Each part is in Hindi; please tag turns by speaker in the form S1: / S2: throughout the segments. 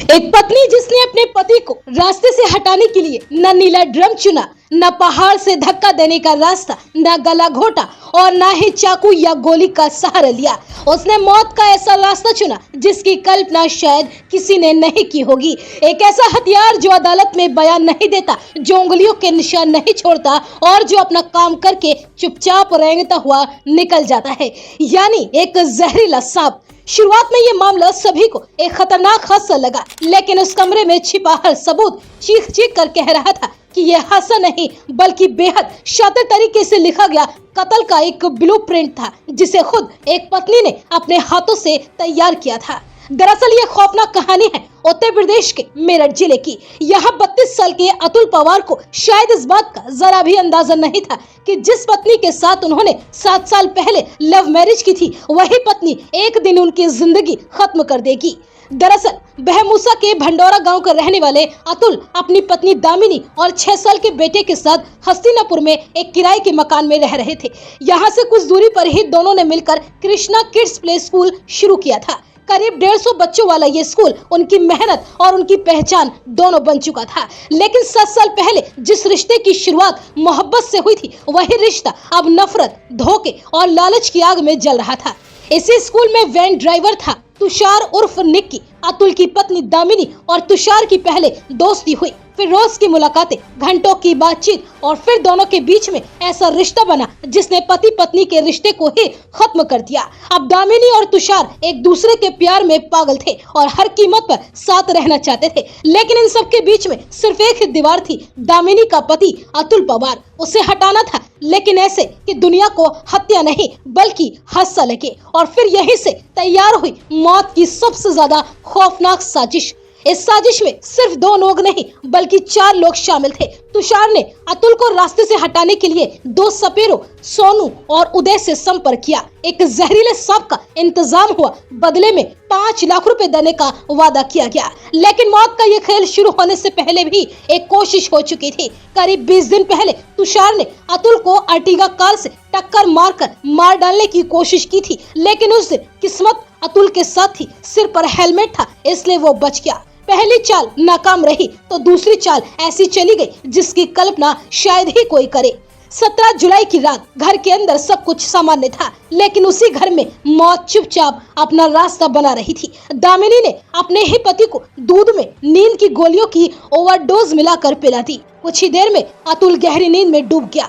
S1: एक पत्नी जिसने अपने पति को रास्ते से हटाने के लिए न नीला ड्रम चुना, न पहाड़ से धक्का देने का रास्ता, न गला घोटा और न ही चाकू या गोली का सहारा लिया। उसने मौत का ऐसा रास्ता चुना जिसकी कल्पना शायद किसी ने नहीं की होगी। एक ऐसा हथियार जो अदालत में बयान नहीं देता, जो उंगलियों के निशान नहीं छोड़ता और जो अपना काम करके चुपचाप रेंगता हुआ निकल जाता है, यानी एक जहरीला सांप। शुरुआत में ये मामला सभी को एक खतरनाक हादसा लगा, लेकिन उस कमरे में छिपा हर सबूत चीख चीख कर कह रहा था कि यह हादसा नहीं बल्कि बेहद शातिर तरीके से लिखा गया कत्ल का एक ब्लूप्रिंट था, जिसे खुद एक पत्नी ने अपने हाथों से तैयार किया था। दरअसल ये खौफनाक कहानी है उत्तर प्रदेश के मेरठ जिले की। यहाँ 32 साल के अतुल पवार को शायद इस बात का जरा भी अंदाजा नहीं था कि जिस पत्नी के साथ उन्होंने 7 साल पहले लव मैरिज की थी, वही पत्नी एक दिन उनकी जिंदगी खत्म कर देगी। दरअसल बहमूसा के भंडौरा गांव के रहने वाले अतुल अपनी पत्नी दामिनी और 6 साल के बेटे के साथ हस्तिनापुर में एक किराए के मकान में रह रहे थे। यहाँ से कुछ दूरी पर ही दोनों ने मिलकर कृष्णा किड्स प्ले स्कूल शुरू किया था। करीब 150 बच्चों वाला ये स्कूल उनकी मेहनत और उनकी पहचान दोनों बन चुका था। लेकिन 7 साल पहले जिस रिश्ते की शुरुआत मोहब्बत से हुई थी, वही रिश्ता अब नफरत, धोखे और लालच की आग में जल रहा था। इसी स्कूल में वैन ड्राइवर था तुषार उर्फ निक्की। अतुल की पत्नी दामिनी और तुषार की पहले दोस्ती हुई, फिर रोज की मुलाकातें, घंटों की बातचीत और फिर दोनों के बीच में ऐसा रिश्ता बना जिसने पति पत्नी के रिश्ते को ही खत्म कर दिया। अब दामिनी और तुषार एक दूसरे के प्यार में पागल थे और हर कीमत पर साथ रहना चाहते थे। लेकिन इन सब के बीच में सिर्फ एक ही दीवार थी, दामिनी का पति अतुल पवार। उसे हटाना था, लेकिन ऐसे कि दुनिया को हत्या नहीं बल्कि हादसा लगे। और फिर यहीं से तैयार हुई मौत की सबसे ज्यादा खौफनाक साजिश। इस साजिश में सिर्फ 2 लोग नहीं बल्कि 4 लोग शामिल थे। तुषार ने अतुल को रास्ते से हटाने के लिए 2 सपेरों सोनू और उदय से संपर्क किया। एक जहरीले सांप का इंतजाम हुआ, बदले में 5 लाख रुपए देने का वादा किया गया। लेकिन मौत का ये खेल शुरू होने से पहले भी एक कोशिश हो चुकी थी। करीब 20 दिन पहले तुषार ने अतुल को अर्टिगा कार से टक्कर मारकर मार डालने की कोशिश की थी, लेकिन उस दिन किस्मत अतुल के साथ थी। सिर पर हेलमेट था, इसलिए वो बच गया। पहली चाल नाकाम रही तो दूसरी चाल ऐसी चली गई जिसकी कल्पना शायद ही कोई करे। 17 जुलाई की रात घर के अंदर सब कुछ सामान्य था, लेकिन उसी घर में मौत चुपचाप अपना रास्ता बना रही थी। दामिनी ने अपने ही पति को दूध में नींद की गोलियों की ओवरडोज मिलाकर पिला दी। कुछ ही देर में अतुल गहरी नींद में डूब गया।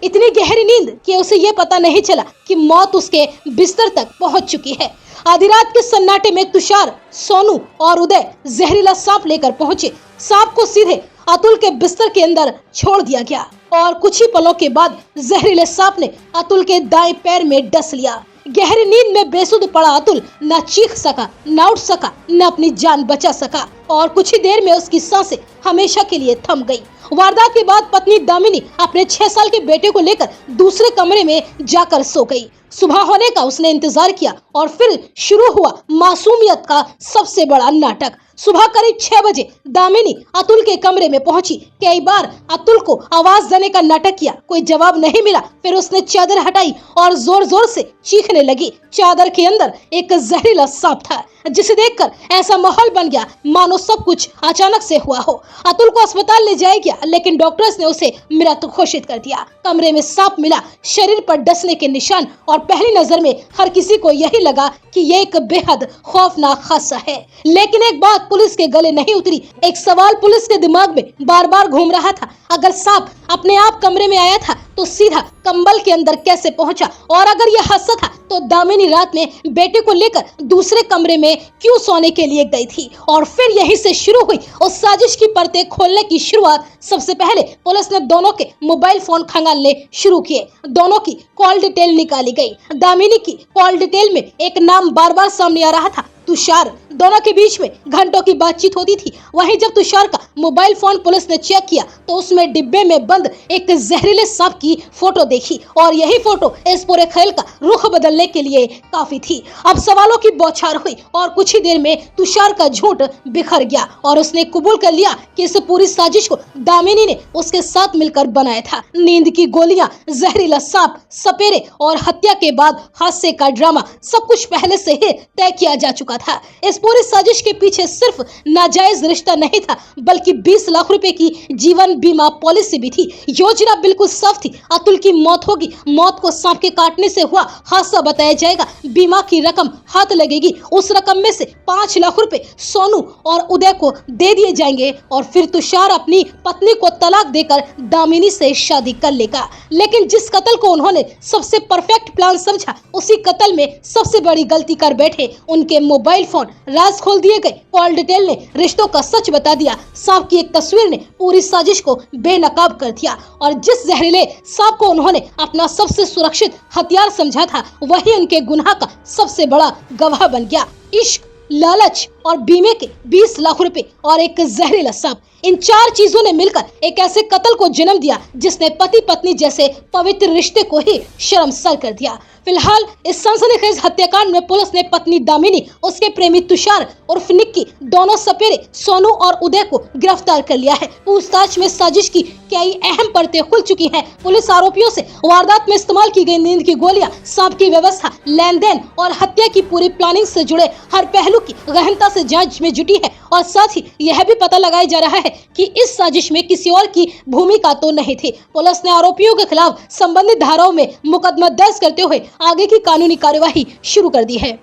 S1: इतनी गहरी नींद कि उसे ये पता नहीं चला कि मौत उसके बिस्तर तक पहुंच चुकी है। आधी रात के सन्नाटे में तुषार, सोनू और उदय जहरीला सांप लेकर पहुंचे। सांप को सीधे अतुल के बिस्तर के अंदर छोड़ दिया गया और कुछ ही पलों के बाद जहरीले सांप ने अतुल के दाएं पैर में डस लिया। गहरी नींद में बेसुध पड़ा अतुल न चीख सका, न उठ सका, न अपनी जान बचा सका और कुछ ही देर में उसकी सांसें हमेशा के लिए थम गई। वारदात के बाद पत्नी दामिनी अपने 6 साल के बेटे को लेकर दूसरे कमरे में जाकर सो गई। सुबह होने का उसने इंतजार किया और फिर शुरू हुआ मासूमियत का सबसे बड़ा नाटक। सुबह करीब 6 बजे दामिनी अतुल के कमरे में पहुंची। कई बार अतुल को आवाज देने का नाटक किया, कोई जवाब नहीं मिला। फिर उसने चादर हटाई और जोर जोर से चीखने लगी। चादर के अंदर एक जहरीला सांप था, जिसे देखकर ऐसा माहौल बन गया मानो सब कुछ अचानक से हुआ हो। अतुल को अस्पताल ले जाया गया, लेकिन डॉक्टर्स ने उसे मृत घोषित कर दिया। कमरे में सांप मिला, शरीर पर डसने के निशान और पहली नजर में हर किसी को यही लगा कि ये एक बेहद खौफनाक हादसा है। लेकिन एक बात पुलिस के गले नहीं उतरी। एक सवाल पुलिस के दिमाग में बार बार घूम रहा था, अगर सांप अपने आप कमरे में आया था तो सीधा कंबल के अंदर कैसे पहुंचा? और अगर यह हादसा था तो दामिनी रात में बेटे को लेकर दूसरे कमरे में क्यों सोने के लिए गई थी? और फिर यहीं से शुरू हुई उस साजिश की परतें खोलने की शुरुआत। सबसे पहले पुलिस ने दोनों के मोबाइल फोन खंगालने शुरू किए। दोनों की कॉल डिटेल निकाली गई। दामिनी की कॉल डिटेल में एक नाम बार बार सामने आ रहा था, तुषार। दोनों के बीच में घंटों की बातचीत होती थी। वहीं जब तुषार का मोबाइल फोन पुलिस ने चेक किया तो उसमें डिब्बे में बंद एक जहरीले सांप की फोटो देखी और यही फोटो इस पूरे खेल का रुख बदलने के लिए काफी थी। अब सवालों की बौछार हुई और कुछ ही देर में तुषार का झूठ बिखर गया और उसने कबूल कर लिया कि इस पूरी साजिश को दामिनी ने उसके साथ मिलकर बनाया था। नींद की गोलियां, जहरीला सांप, सपेरे और हत्या के बाद हादसे का ड्रामा, सब कुछ पहले से ही तय किया जा चुका था। इस पूरी साजिश के पीछे सिर्फ नाजायज रिश्ता नहीं था, बल्कि 20 लाख रुपए की जीवन बीमा पॉलिसी भी थी। योजना बिल्कुल साफ थी, अतुल की मौत होगी, मौत को सांप के काटने से हुआ हादसा बताया जाएगा, बीमा की रकम हाथ लगेगी, उस रकम में से 5 लाख रुपए सोनू और उदय को दे दिए जाएंगे और फिर तुषार अपनी पत्नी को तलाक देकर दामिनी से शादी कर लेगा। लेकिन जिस कत्ल को उन्होंने सबसे परफेक्ट प्लान समझा, उसी कत्ल में सबसे बड़ी गलती कर बैठे। उनके मोबाइल फोन राज खोल दिए गए, कॉल डिटेल ने रिश्तों का सच बता दिया, सांप की एक तस्वीर ने पूरी साजिश को बेनकाब कर दिया और जिस जहरीले सांप को उन्होंने अपना सबसे सुरक्षित हथियार समझा था, वही उनके गुनाह का सबसे बड़ा गवाह बन गया। इश्क, लालच और बीमे के 20 लाख रुपए और एक जहरीला सांप, इन 4 चीजों ने मिलकर एक ऐसे कत्ल को जन्म दिया जिसने पति पत्नी जैसे पवित्र रिश्ते को ही शर्मसार कर दिया। फिलहाल इस सनसनीखेज हत्याकांड में पुलिस ने पत्नी दामिनी, उसके प्रेमी तुषार उर्फ निक्की, दोनों सपेरे सोनू और उदय को गिरफ्तार कर लिया है। पूछताछ में साजिश की कई अहम परतें खुल चुकी हैं। पुलिस आरोपियों से वारदात में इस्तेमाल की गई नींद की गोलियां, सांप की व्यवस्था, लेन देन और हत्या की पूरी प्लानिंग से जुड़े हर पहलू की गहनता से जांच में जुटी है और साथ ही यह भी पता लगाया जा रहा है कि इस साजिश में किसी और की भूमिका तो नहीं थी। पुलिस ने आरोपियों के खिलाफ संबंधित धाराओं में मुकदमा दर्ज करते हुए आगे की कानूनी कार्यवाही शुरू कर दी है।